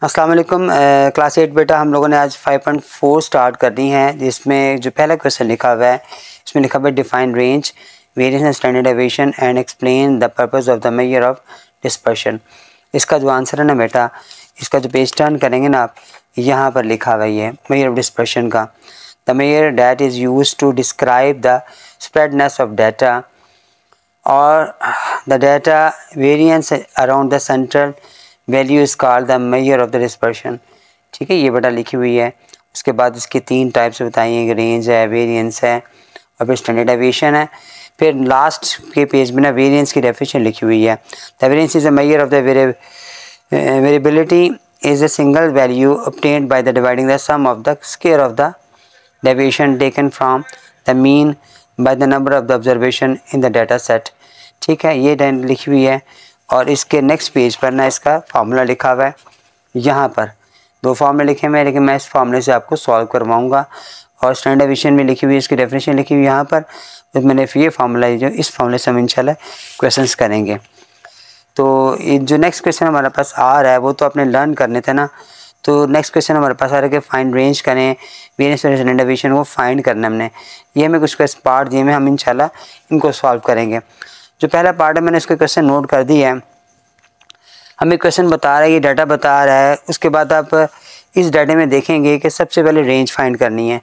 अस्सलाम वालेकुम। क्लास 8 बेटा हम लोगों ने आज 5.4 स्टार्ट करनी है, जिसमें जो पहला क्वेश्चन लिखा हुआ है इसमें लिखा हुआ है define range variance and standard deviation and explain the purpose of the measure of dispersion. इसका जो आंसर है ना बेटा, इसका जो पेज टर्न करेंगे ना आप, यहाँ पर लिखा हुआ है मेजर ऑफ डिस्पर्शन का। The measure that is use to describe the spreadness of data और the data variance around the central value is called the measure of the dispersion. ठीक है, ये बेटा लिखी हुई है। उसके बाद इसके तीन टाइप्स बताइए, रेंज है, वेरिएंस है और फिर स्टैंडर्ड डेविएशन है। फिर लास्ट के पेज में ना वेरिएंस की डेफिनेशन लिखी हुई है। The variance is a major of the variability is a single value obtained by the dividing the sum of the square of the deviation taken from the mean by the number of the observation in the data set। ठीक है, ये लिखी हुई है। और इसके next page पर ना इसका फार्मूला लिखा हुआ है। यहाँ पर दो फार्मूले लिखे हुए हैं, लेकिन मैं इस फार्मूले से आपको सॉल्व करवाऊँगा। और स्टैंडर्ड डेविएशन में लिखी हुई है, इसकी डेफिनेशन लिखी हुई है यहाँ पर। तो मैंने फिर ये फार्मूला जो इस फार्मूले से हम इंशाल्लाह क्वेश्चंस करेंगे। तो ये जो नेक्स्ट क्वेश्चन हमारे पास आ रहा है वो तो आपने लर्न करने थे ना। तो नेक्स्ट क्वेश्चन हमारे पास आ रहा है कि फाइंड रेंज करें, वेरिएंस और स्टैंडर्ड डेविएशन वो फाइंड करना हमने। ये हमें कुछ पार्ट दिए में हम इंशाल्लाह इनको सॉल्व करेंगे। जो पहला पार्ट है मैंने इसके क्वेश्चन नोट कर दिया है। हमें क्वेश्चन बता रहा है, ये डाटा बता रहा है। उसके बाद आप इस डाटे में देखेंगे कि सबसे पहले रेंज फाइंड करनी है।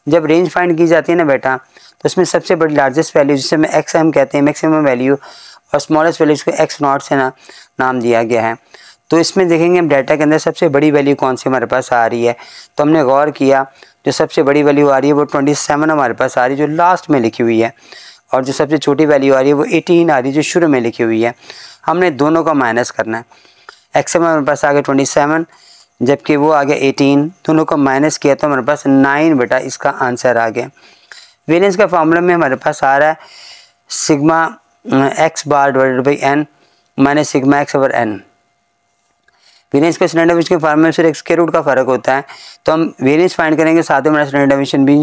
जब रेंज फाइंड की जाती है ना बेटा, तो उसमें सबसे बड़ी लार्जेस्ट वैल्यू जिसे मैं एक्स एम कहते हैं, मैक्सिमम वैल्यू, और स्मॉलेस्ट वैल्यू इसको एक्स नॉट से ना नाम दिया गया है। तो इसमें देखेंगे हम डाटा के अंदर सबसे बड़ी वैल्यू कौन सी हमारे पास आ रही है। तो हमने गौर किया, जो सबसे बड़ी वैल्यू आ रही है वो 27 हमारे पास आ रही है, जो लास्ट में लिखी हुई है। और जो सबसे छोटी वैल्यू आ रही है वो 18 आ रही है, जो शुरू में लिखी हुई है। हमने दोनों का माइनस करना है। एक्स एम हमारे पास आ गया 27, जबकि वो आ गया 18। दोनों को माइनस किया तो हमारे पास 9 बेटा इसका आंसर आ गया। वेरिएंस का फार्मूला में हमारे पास आ रहा है sigma x bar divided by N minus sigma x over N. Variance का स्टैंडर्ड डेविएशन के फार्मूले में सिर्फ स्क्वायर रूट का फ़र्क होता है। तो हम वेरिएंस फाइंड करेंगे, साथ ही हमारा स्टैंडर्ड डेविएशन भी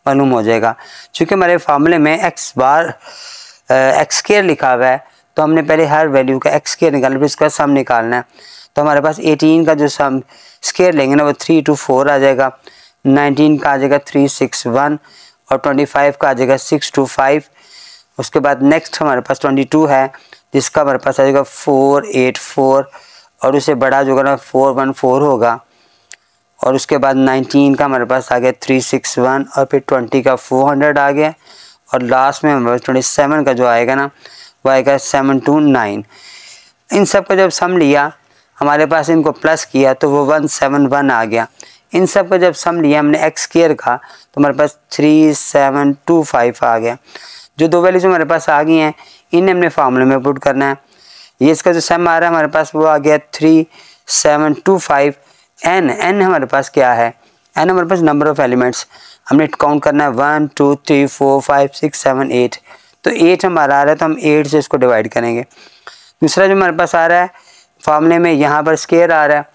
मालूम हो जाएगा। चूँकि हमारे फार्मूले में एक्स बार एक्स स्क्वायर लिखा हुआ है, तो हमने पहले हर वैल्यू का एक्स स्क्वायर निकालना, फिर इसका सम निकालना है। तो हमारे पास 18 का जो सम स्क्वायर लेंगे ना वो 3 to 4 आ जाएगा। 19 का आ जाएगा 3 6 1 और 25 का आ जाएगा 6 to 5। उसके बाद नेक्स्ट हमारे पास 22 है, जिसका हमारे पास आ जाएगा 4 8 4 और उससे बड़ा जो होगा ना 4 1 4 होगा। और उसके बाद 19 का हमारे पास आ गया 3 6 1 और फिर 20 का 400 आ गया। और लास्ट में हमारे पास 27 का जो आएगा ना वो आएगा 7 to 9। इन सब का जब सम लिया, हमारे पास इनको प्लस किया तो वो 171 आ गया। इन सब का जब सम लिया हमने एक्स स्क्वायर का, तो हमारे पास 3725 आ गया। जो दो वैल्यूज हमारे पास आ गई हैं, इन्हें हमने फार्मूले में पुट करना है। ये इसका जो सम आ रहा है हमारे पास वो आ गया 3725। एन हमारे पास क्या है, एन हमारे पास नंबर ऑफ एलिमेंट्स, हमने काउंट करना है 1 2 3 4 5 6 7 8। तो 8 हमारा आ रहा है, तो हम 8 से इसको डिवाइड करेंगे। दूसरा जो हमारे पास आ रहा है फार्मूले में, यहाँ पर स्क्वायर आ रहा है,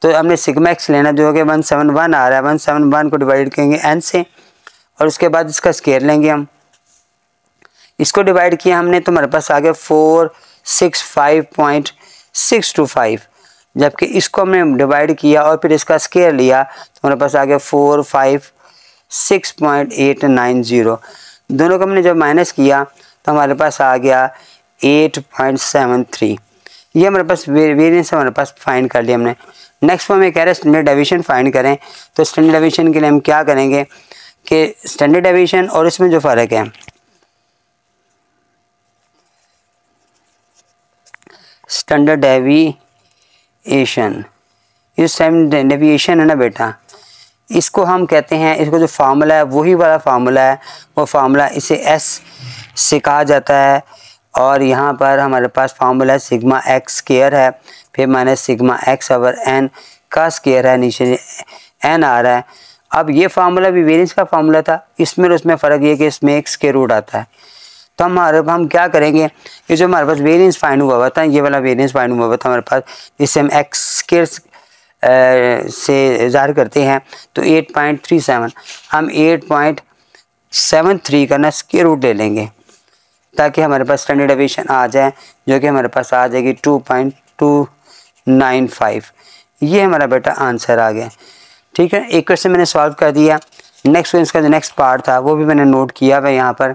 तो हमने सिग्मा एक्स लेना, जो कि 171 आ रहा है। 171 को डिवाइड करेंगे एन से, और उसके बाद इसका स्क्वायर लेंगे हम। इसको डिवाइड किया हमने तो हमारे पास आ गया 465.625, जबकि इसको हमने डिवाइड किया और फिर इसका स्क्वायर लिया तो हमारे पास आ गया 456.890। दोनों को हमने जब माइनस किया तो हमारे पास आ गया 8.73। ये हमारे पास वेरिएंस हमारे पास फाइंड कर लिया हमने। नेक्स्ट वो हमें कह रहे हैं स्टैंडर्ड डेविएशन फाइंड करें। तो स्टैंडर्ड डेविएशन के लिए हम क्या करेंगे कि स्टैंडर्ड डेविएशन और इसमें जो फ़र्क है, स्टैंडर्ड डेविएशन, ये स्टैंडर्ड डेविएशन है ना बेटा, इसको हम कहते हैं, इसको जो फार्मूला है वही वाला फार्मूला है। वो फार्मूला इसे एस से कहा जाता है। और यहाँ पर हमारे पास फार्मूला सिग्मा एक्स स्क्वायर है, फिर minus sigma x over N का स्क्वायर है, नीचे एन आ रहा है। अब ये फार्मूला भी वेरिएंस का फार्मूला था, इसमें और उसमें फ़र्क ये कि इसमें एक स्क्वायर रूट आता है। तो हम क्या करेंगे, ये जो हमारे पास वेरिएंस फाइंड हुआ था, ये वाला वेरिएंस फाइंड हुआ था हमारे पास, जिससे हम एक्स स्क्वायर से ज़ाहिर करते हैं। तो 8.37 हम 8.73 का ना स्क्वायर रूट ले लेंगे, ताकि हमारे पास स्टैंडर्ड डेविएशन आ जाए, जो कि हमारे पास आ जाएगी 2.295। ये हमारा बेटा आंसर आ गया। ठीक है, एक क्वेश्चन मैंने सॉल्व कर दिया। नेक्स्ट क्वेश्चन का जो नेक्स्ट पार्ट था वो भी मैंने नोट किया हुआ है यहाँ पर।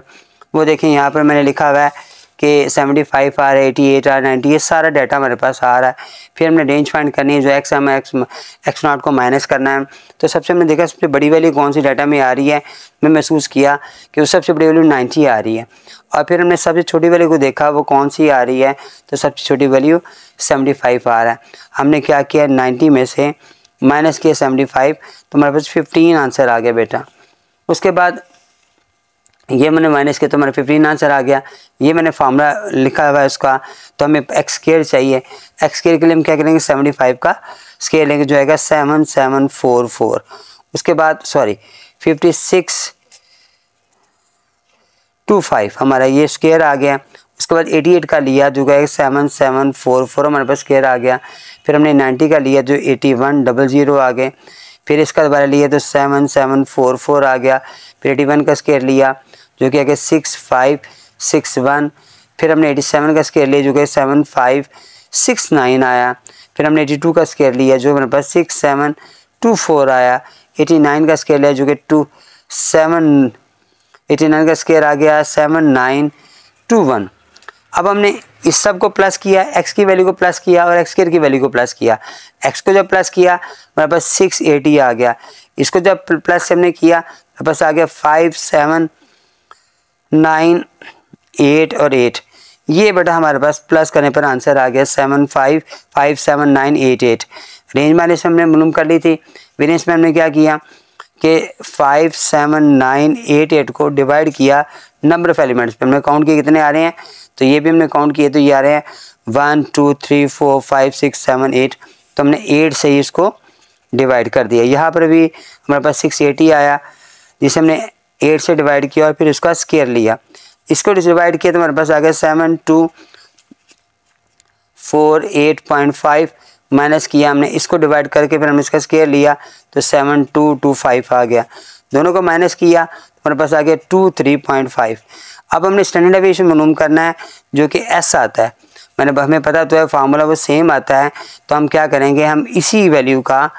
वो देखें यहाँ पर मैंने लिखा हुआ है कि 75 आ रहा है, 88 आ रहा है, 90, ये सारा डाटा हमारे पास आ रहा है। फिर हमने रेंज फाइंड करनी है, जो एक्स हमें एक्स नॉट को माइनस करना है। तो सबसे हमने देखा सबसे बड़ी वैल्यू कौन सी डाटा में आ रही है। मैं महसूस किया कि वो सबसे बड़ी वैल्यू 90 आ रही है। और फिर हमने सबसे छोटी वैल्यू को देखा वो कौन सी आ रही है, तो सबसे छोटी वैल्यू 75 आ रहा है। हमने क्या किया, 90 में से माइनस किया 75, तो हमारे पास 15 आंसर आ गया बेटा। उसके बाद ये मैंने माइनस किया तो हमारा 15 आंसर आ गया। ये मैंने फार्मूला लिखा हुआ है उसका, तो हमें एक्स स्क्वायर चाहिए। एक्स स्क्वायर के लिए हम क्या करेंगे, 75 का स्क्वायर लेंगे जो आएगा 7744। उसके बाद 5625 हमारा ये स्क्वायर आ गया। उसके बाद 88 का लिया जो है 7744 हमारे पास स्क्वायर आ गया। फिर हमने 90 का लिया जो 8100 आ गए। फिर इसका दोबारा लिया तो 7744 आ गया। फिर 81 का स्क्वायर लिया जो कि आ गया 6561। फिर हमने 87 का स्क्वायर लिया जो कि 7569 आया। फिर हमने 82 का स्क्वायर लिया जो हमारे पास 6724 आया। 89 का स्क्वायर लिया जो कि 89 का स्क्वायर आ गया 7921। अब हमने इस सब को प्लस किया, एक्स की वैल्यू को प्लस किया और एक्स स्क्वायर की वैल्यू को प्लस किया। एक्स को जब प्लस किया हमारे पास 680 आ गया। इसको जब प्लस हमने किया हमारे पास आ गया 5798 और 8। ये बेटा हमारे पास प्लस करने पर आंसर आ गया 75579888। रेंज माइनस हमने मालूम कर ली थी। वेरिएंस में हमने क्या किया कि 57988 को डिवाइड किया नंबर ऑफ एलिमेंट्स पे। हमने काउंट किए कितने आ रहे हैं, तो ये भी हमने काउंट किए तो ये आ रहे हैं 1 2 3 4 5 6 7 8। तो हमने 8 से ही इसको डिवाइड कर दिया। यहाँ पर भी हमारे पास 680 आया जिसे हमने 8 से डिवाइड किया और फिर उसका स्क्वायर लिया। इसको डिवाइड किया तो हमारे पास आ गया 7248.5 माइनस किया हमने, इसको डिवाइड करके फिर हमने इसका स्क्वायर लिया तो 7225 आ गया। दोनों को माइनस किया तो हमारे पास आ गया 23.5। अब हमने स्टैंडर्ड डेविएशन मालूम करना है जो कि एस आता है। हमें पता तो है फार्मूला वो सेम आता है। तो हम क्या करेंगे, हम इसी वैल्यू का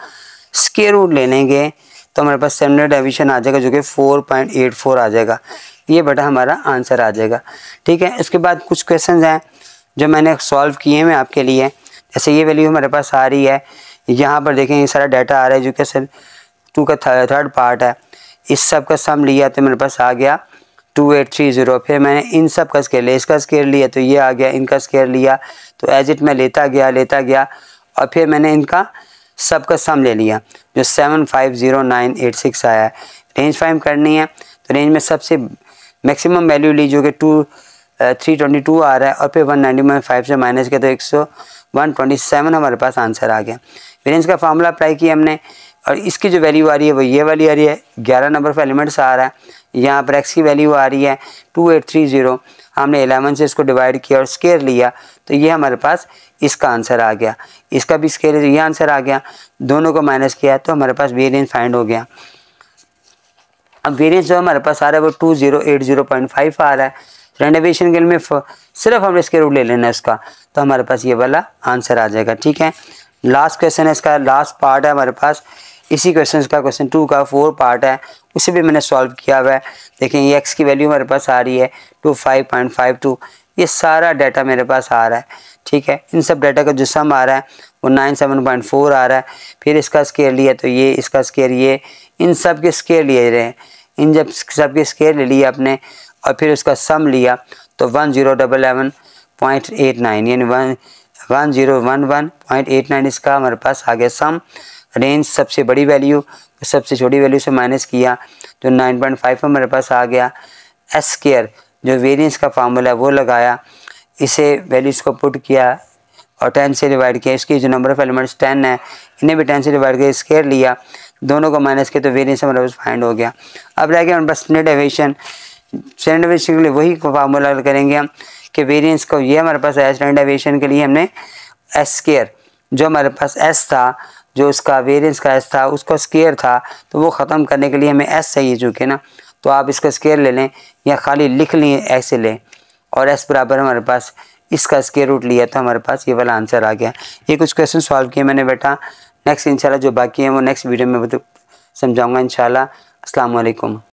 स्क्वायर रूट ले लेंगे तो हमारे पास स्टैंडर्ड डेविएशन आ जाएगा जो कि 4.84 आ जाएगा। ये बेटा हमारा आंसर आ जाएगा। ठीक है, उसके बाद कुछ क्वेश्चंस हैं जो मैंने सॉल्व किए हैं आपके लिए। जैसे ये वैल्यू हमारे पास आ रही है, यहाँ पर देखें ये सारा डाटा आ रहा है जो कि सर 2 का थर्ड पार्ट है। इस सब का सम लिया तो मेरे पास आ गया 2830। फिर मैंने इन सब का स्केयर लिया, इसका स्केयर लिया तो ये आ गया, इनका स्केयर लिया तो एज इट मैं लेता गया और फिर मैंने इनका सब का सम ले लिया जो 750986 आया है। रेंज फाइंड करनी है तो रेंज में सबसे मैक्सिमम वैल्यू ली जो कि 322 आ रहा है और फिर 190.5 से माइनस किया तो 127 हमारे पास आंसर आ गया। वेरिएंस का फार्मूला अप्लाई किया हमने और इसकी जो वैल्यू आ रही है वो ये वाली आ रही है। 11 नंबर ऑफ एलिमेंट्स आ रहा है। यहाँ पर एक्स की वैल्यू आ रही है 2830। हमने 11 से इसको डिवाइड किया और स्क्वायर लिया तो ये हमारे पास इसका आंसर आ गया। इसका भी स्क्वायर है तो ये आंसर आ गया। दोनों को माइनस किया तो हमारे पास वेरिएंस फाइंड हो गया। अब वेरिएंस जो हमारे पास आ रहा है वो 2080.5 आ रहा है। स्टैंडर्ड डेविएशन के लिए सिर्फ हमने स्क्वायर रूट ले लेना है उसका, तो हमारे पास ये वाला आंसर आ जाएगा। ठीक है, लास्ट क्वेश्चन है, इसका लास्ट पार्ट है हमारे पास। इसी क्वेश्चन का क्वेश्चन 2 का 4 पार्ट है, उसे भी मैंने सॉल्व किया हुआ है। देखें ये एक्स की वैल्यू हमारे पास आ रही है 25.52। ये सारा डाटा मेरे पास आ रहा है। ठीक है, इन सब डाटा का जो सम आ रहा है वो 97.4 आ रहा है। फिर इसका स्क्वायर लिया तो ये, इसका स्क्वायर ये, इन सब के स्क्वायर लिए रहे हैं। इन जब सब के स्क्वायर ले लिया आपने और फिर उसका सम लिया तो 1011.89 यानी 1011.89 इसका हमारे पास आ गया सम। रेंज सबसे बड़ी वैल्यू सबसे छोटी वैल्यू से माइनस किया जो 9.5 हमारे पास आ गया। एस स्क्वायर जो वेरिएंस का फार्मूला है वो लगाया, इसे वैल्यूज़ को पुट किया और 10 से डिवाइड किया। इसकी जो नंबर ऑफ एलिमेंट्स 10 है इन्हें भी 10 से डिवाइड करके स्क्वायर लिया, दोनों को माइनस किया तो वेरिएंस हमारे पास फाइंड हो गया। अब रह गया हमारे पास स्टैंडर्ड डेविएशन। स्टैंडर्ड डेविएशन के लिए वही फार्मूला करेंगे हम कि वेरिएंस को ये हमारे पास है। स्टैंडर्ड डेविएशन के लिए हमने एस स्क्वायर जो हमारे पास एस था, जो उसका वेरिएंस का एस था उसका स्क्वायर था, तो वो ख़त्म करने के लिए हमें एस चाहिए चूँकि ना, तो आप इसका स्क्वायर ले लें या खाली लिख लें ऐसे लें और एस बराबर हमारे पास इसका स्क्वायर रूट लिया तो हमारे पास ये वाला आंसर आ गया। ये कुछ क्वेश्चन सॉल्व किए मैंने बेटा। नेक्स्ट इंशाल्लाह जो बाकी है वो नेक्स्ट वीडियो में समझाऊँगा इंशाल्लाह। अस्सलाम वालेकुम।